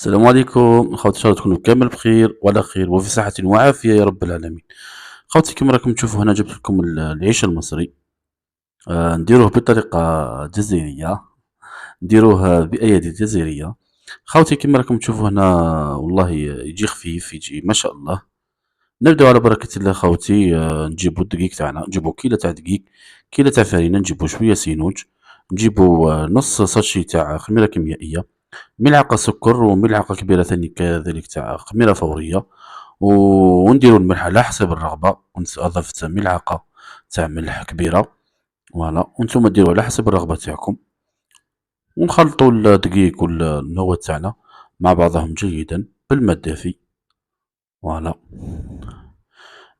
السلام عليكم خوتي، ان شاء الله تكونوا كامل بخير وعلى خير وفي صحة وعافية يا رب العالمين. خوتي كما راكم تشوفوا هنا جبت لكم العيش المصري. نديروه بطريقة جزائرية، نديروه بأيادي جزائرية. خوتي كما راكم تشوفوا هنا، والله يجي خفيف، يجي ما شاء الله. نبداو على بركة الله خوتي. نجيبو الدقيق تاعنا، نجيبو كيلة تاع دقيق، كيلة تاع فرينة، نجيبو شوية سينوج، نجيبو نص ساشي تاع خميرة كيميائية، ملعقة سكر وملعقة كبيرة ثاني كذلك تاع خميرة فورية، ونديرو الملح على حسب الرغبة، أضفت ملعقة تاع ملح كبيرة. فوالا، وانتوما ديرو على حسب الرغبة تاعكم، ونخلطو الدقيق والمواد تاعنا مع بعضهم جيدا بالماء الدافي. فوالا،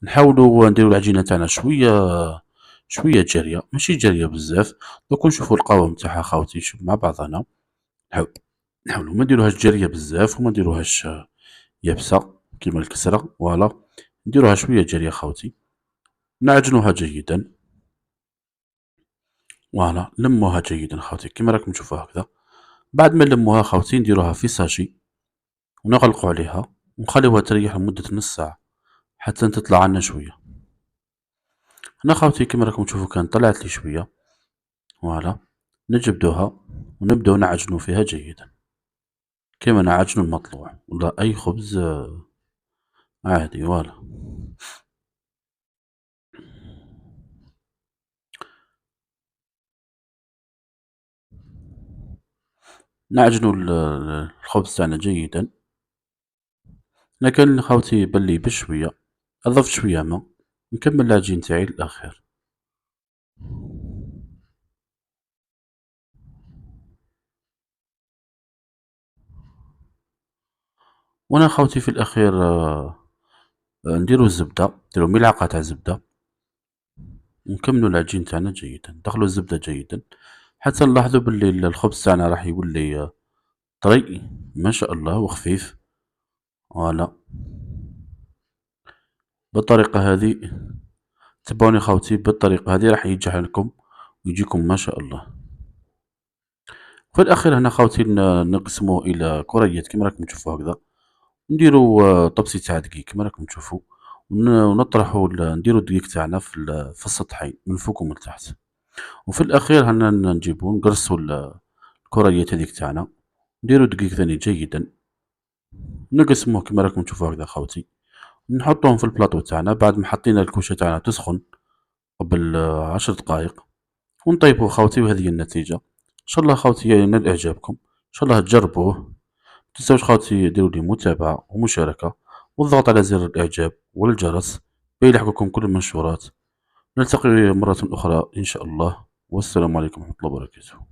نحاولوا نديرو العجينة تاعنا شوية جارية، ماشي جارية بزاف. دوك نشوفو القوام تاعها خاوتي، شوف مع بعضنا. نحاول نحاولوا ما نديروهاش جارية بزاف وما نديروهاش يابسة كيما الكسرة. فوالا، نديروها شوية جارية خاوتي، نعجنوها جيدا. فوالا، نلموها جيدا خاوتي كيما راكم تشوفوها هكذا. بعد ما نلموها خاوتي نديروها في ساشي، ونغلقو عليها ونخليوها تريح لمدة نص ساعة حتى تطلع عنا شوية. هنا خاوتي كيما راكم تشوفو كان طلعت لي شوية. فوالا، نجبدوها ونبداو نعجنو فيها جيدا كيما نعجنو المطلوع ولا أي خبز عادي. فوالا، نعجنو الخبز تاعنا جيدا. أنا كان خاوتي يبان لي بشوية، أضفت شوية ما، نكمل العجين تاعي للآخر. وأنا خاوتي في الأخير نديرو الزبدة، نديرو ملعقة تاع زبدة، ونكملو العجين تاعنا جيدا، ندخلو الزبدة جيدا حتى نلاحظو بلي الخبز تاعنا راح يولي طري ما شاء الله وخفيف. فوالا، بالطريقة هذه تبعوني خاوتي، بالطريقة هذه راح ينجح لكم ويجيكم ما شاء الله. في الأخير هنا خاوتي نقسموه إلى كريات كيما راكم تشوفوا هكذا، نديرو طبسي تاع دقيق كيما راكم تشوفوا، ونطرحو نديرو الدقيق تاعنا في السطحين من فوق ومن تحت. وفي الأخير هنا نجيبو نقرصو الكريات هذيك تاعنا، نديرو دقيق ثاني جيدا، نقسموه كيما راكم تشوفوا هكذا خاوتي، نحطوهم في البلاطو تاعنا بعد ما حطينا الكوشة تاعنا تسخن قبل 10 دقائق، ونطيبوه خاوتي. وهذه هي النتيجة. إن شاء الله خاوتي ينال إعجابكم، إن شاء الله تجربوه. متنساوش خاوتي ديروا لي متابعة ومشاركة والضغط على زر الإعجاب والجرس باش يلحقكم كل المنشورات. نلتقي مرة أخرى إن شاء الله، والسلام عليكم ورحمة الله وبركاته.